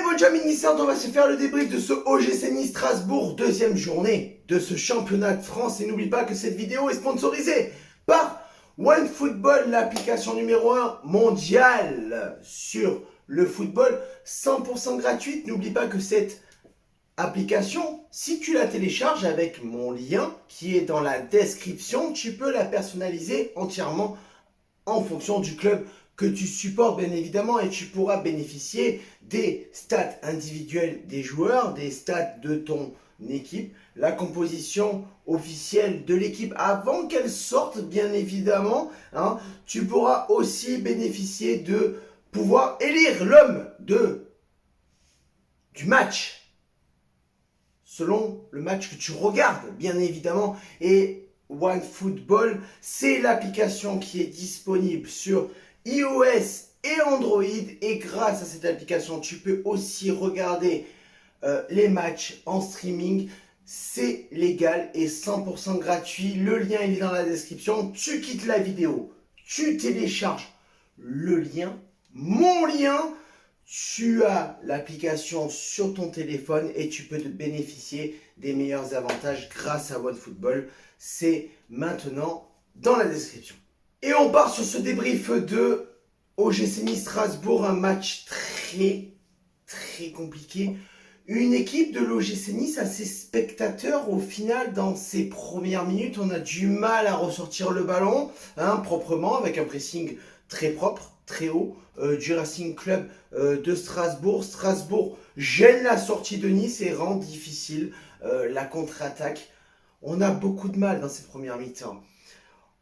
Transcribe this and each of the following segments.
mon Jamie Nissart, on va se faire le débrief de ce OGC Nice Strasbourg, deuxième journée de ce championnat de France. Et n'oublie pas que cette vidéo est sponsorisée par OneFootball, l'application numéro 1 mondiale sur le football, 100% gratuite. N'oublie pas que cette application, si tu la télécharges avec mon lien qui est dans la description, tu peux la personnaliser entièrement en fonction du club que tu supportes bien évidemment, et tu pourras bénéficier des stats individuels des joueurs, des stats de ton équipe, la composition officielle de l'équipe avant qu'elle sorte bien évidemment. Tu pourras aussi bénéficier de pouvoir élire l'homme du match selon le match que tu regardes bien évidemment. Et OneFootball, c'est l'application qui est disponible sur iOS et Android, et grâce à cette application, tu peux aussi regarder les matchs en streaming. C'est légal et 100% gratuit. Le lien il est dans la description. Tu quittes la vidéo, tu télécharges le lien, mon lien. Tu as l'application sur ton téléphone et tu peux te bénéficier des meilleurs avantages grâce à OneFootball. C'est maintenant dans la description. Et on part sur ce débrief de OGC Nice Strasbourg, un match très compliqué. Une équipe de l'OGC Nice, à ses spectateurs, au final, dans ses premières minutes, on a du mal à ressortir le ballon proprement, avec un pressing très propre, très haut, du Racing Club de Strasbourg. Strasbourg gêne la sortie de Nice et rend difficile la contre-attaque. On a beaucoup de mal dans ces premières mi-temps.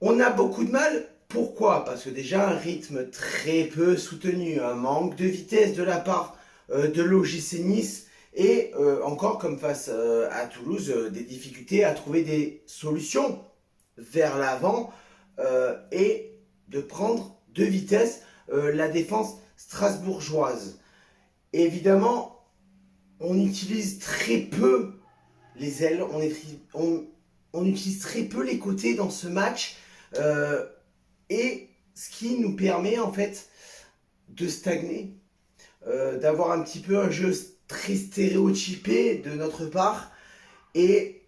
On a beaucoup de mal, pourquoi? Parce que déjà un rythme très peu soutenu, un manque de vitesse de la part de l'OGC Nice, et encore comme face à Toulouse, des difficultés à trouver des solutions vers l'avant et de prendre de vitesse la défense strasbourgeoise. Et évidemment, on utilise très peu les ailes, on utilise très peu les côtés dans ce match, et ce qui nous permet en fait de stagner, d'avoir un petit peu un jeu très stéréotypé de notre part et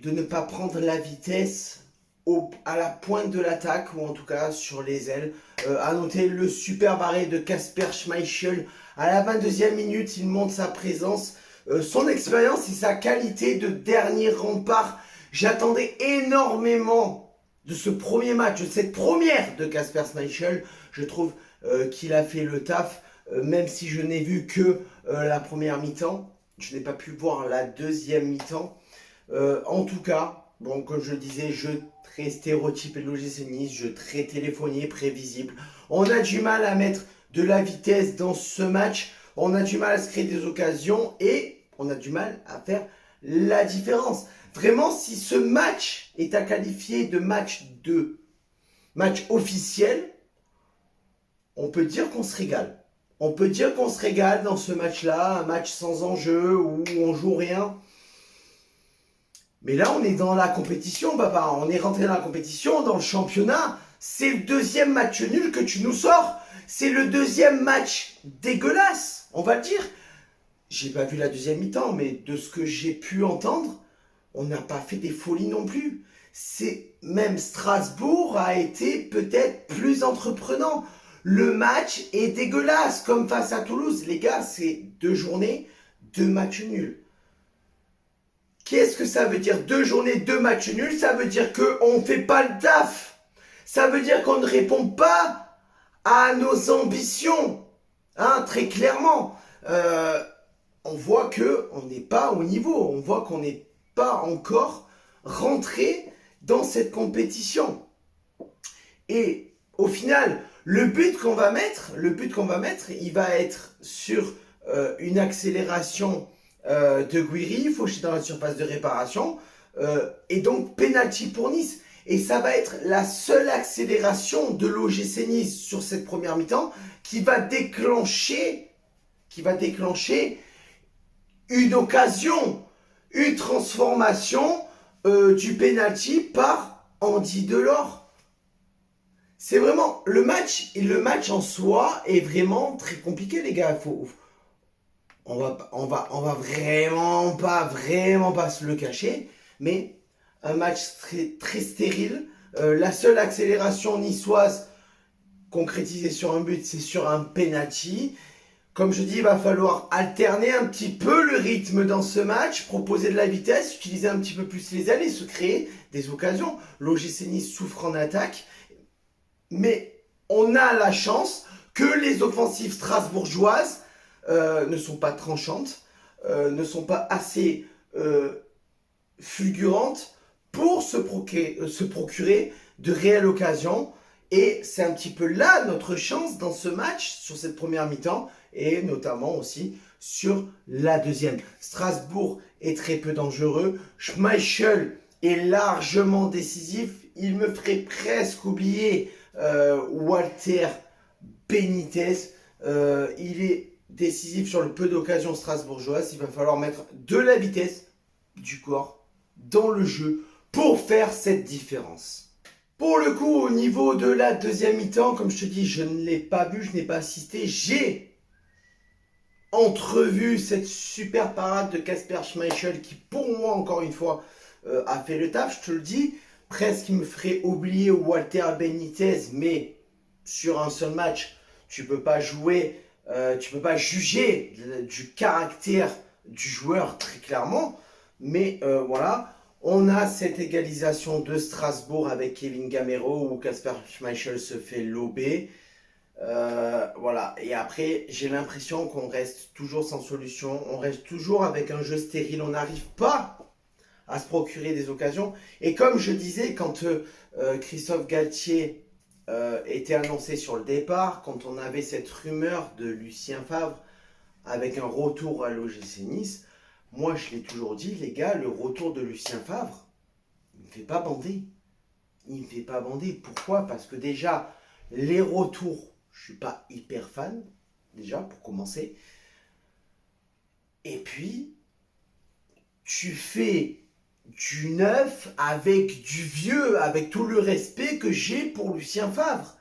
de ne pas prendre la vitesse à la pointe de l'attaque, ou en tout cas sur les ailes. À noter le super arrêt de Kasper Schmeichel à la 22e minute. Il montre sa présence, son expérience et sa qualité de dernier rempart. J'attendais énormément de ce premier match, de cette première de Kasper Schmeichel. Je trouve qu'il a fait le taf, même si je n'ai vu que la première mi-temps. Je n'ai pas pu voir la deuxième mi-temps. En tout cas, bon, comme je le disais, jeu très stéréotypé de l'OGC Nice, jeu très téléphoné, prévisible. On a du mal à mettre de la vitesse dans ce match. On a du mal à se créer des occasions et on a du mal à faire la différence. Vraiment, si ce match est à qualifier de match officiel, on peut dire qu'on se régale. On peut dire qu'on se régale dans ce match-là, un match sans enjeu où on joue rien. Mais là, on est dans la compétition, papa. On est rentré dans la compétition, dans le championnat. C'est le deuxième match nul que tu nous sors. C'est le deuxième match dégueulasse, on va le dire. J'ai pas vu la deuxième mi-temps, mais de ce que j'ai pu entendre, on n'a pas fait des folies non plus. Même Strasbourg a été peut-être plus entreprenant. Le match est dégueulasse, comme face à Toulouse. Les gars, c'est 2 journées, 2 matchs nuls. Qu'est-ce que ça veut dire 2 journées, 2 matchs nuls? Ça veut dire qu'on ne fait pas le taf. Ça veut dire qu'on ne répond pas à nos ambitions. Très clairement. On voit qu'on n'est pas au niveau. On voit qu'on n'est pas encore rentré dans cette compétition. Et au final, le but qu'on va mettre, il va être sur une accélération de Guiri, fauché dans la surface de réparation, et donc penalty pour Nice. Et ça va être la seule accélération de l'OGC Nice sur cette première mi-temps qui va déclencher une occasion, une transformation du penalty par Andy Delors. C'est vraiment le match en soi est vraiment très compliqué, les gars. on va vraiment pas se le cacher, mais un match très stérile. La seule accélération niçoise concrétisée sur un but, c'est sur un penalty. Comme je dis, il va falloir alterner un petit peu le rythme dans ce match, proposer de la vitesse, utiliser un petit peu plus les ailes et se créer des occasions. L'OGC Nice souffre en attaque, mais on a la chance que les offensives strasbourgeoises ne sont pas tranchantes, ne sont pas assez fulgurantes pour se procurer de réelles occasions. Et c'est un petit peu là notre chance dans ce match, sur cette première mi-temps, et notamment aussi sur la deuxième. Strasbourg est très peu dangereux. Schmeichel est largement décisif. Il me ferait presque oublier Walter Benitez. Il est décisif sur le peu d'occasions strasbourgeoises. Il va falloir mettre de la vitesse du corps dans le jeu pour faire cette différence. Pour le coup, au niveau de la deuxième mi-temps, comme je te dis, je ne l'ai pas vu, je n'ai pas assisté. J'ai entrevu cette super parade de Kasper Schmeichel qui, pour moi, encore une fois, a fait le taf, je te le dis. Presque, il me ferait oublier Walter Benitez, mais sur un seul match, tu peux pas jouer, tu peux pas juger du caractère du joueur très clairement. Mais voilà, on a cette égalisation de Strasbourg avec Kevin Gamero où Kasper Schmeichel se fait lober. Voilà, et après j'ai l'impression qu'on reste toujours sans solution, on reste toujours avec un jeu stérile, on n'arrive pas à se procurer des occasions. Et comme je disais, quand Christophe Galtier était annoncé sur le départ, quand on avait cette rumeur de Lucien Favre avec un retour à l'OGC Nice, moi je l'ai toujours dit, les gars, le retour de Lucien Favre, il ne me fait pas bander. Il ne me fait pas bander. Pourquoi? Parce que déjà, les retours, je ne suis pas hyper fan, déjà, pour commencer. Et puis, tu fais du neuf avec du vieux, avec tout le respect que j'ai pour Lucien Favre.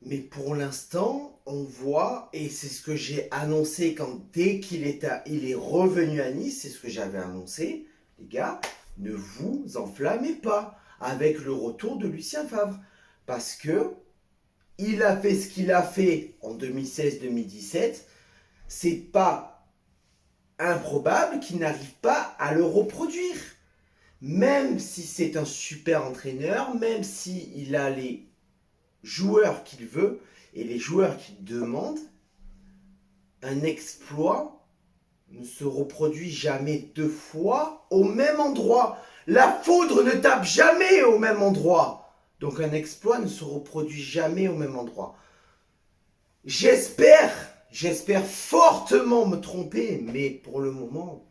Mais pour l'instant, on voit, et c'est ce que j'ai annoncé dès qu'il est revenu à Nice, c'est ce que j'avais annoncé, les gars, ne vous enflammez pas avec le retour de Lucien Favre. Parce que il a fait ce qu'il a fait en 2016-2017, c'est pas improbable qu'il n'arrive pas à le reproduire. Même si c'est un super entraîneur, même s'il a les joueurs qu'il veut et les joueurs qu'il demande, un exploit ne se reproduit jamais deux fois au même endroit. La foudre ne tape jamais au même endroit. Donc un exploit ne se reproduit jamais au même endroit. J'espère fortement me tromper, mais pour le moment,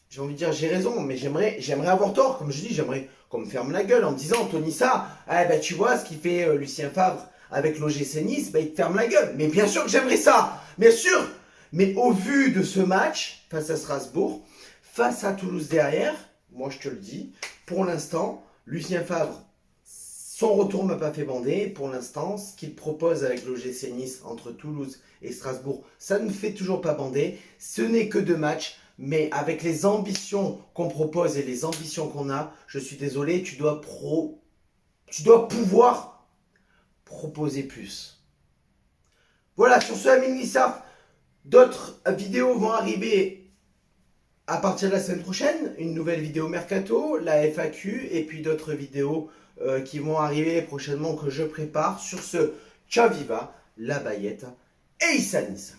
j'ai envie de dire j'ai raison, mais j'aimerais avoir tort. Comme je dis, j'aimerais qu'on me ferme la gueule en me disant, Tony, ça, tu vois ce qu'il fait Lucien Favre avec l'OGC Nice, il te ferme la gueule. Mais bien sûr que j'aimerais ça, bien sûr. Mais au vu de ce match, face à Strasbourg, face à Toulouse derrière, moi je te le dis, pour l'instant, Lucien Favre, son retour ne m'a pas fait bander. Pour l'instant, ce qu'il propose avec l'OGC Nice entre Toulouse et Strasbourg, ça ne me fait toujours pas bander. Ce n'est que 2 matchs. Mais avec les ambitions qu'on propose et les ambitions qu'on a, je suis désolé, tu dois pouvoir proposer plus. Voilà, sur ce, Amine Lissard, d'autres vidéos vont arriver à partir de la semaine prochaine. Une nouvelle vidéo Mercato, la FAQ, et puis d'autres vidéos qui vont arriver prochainement que je prépare. Sur ce, ciao viva, la Bayette et Issa Nice.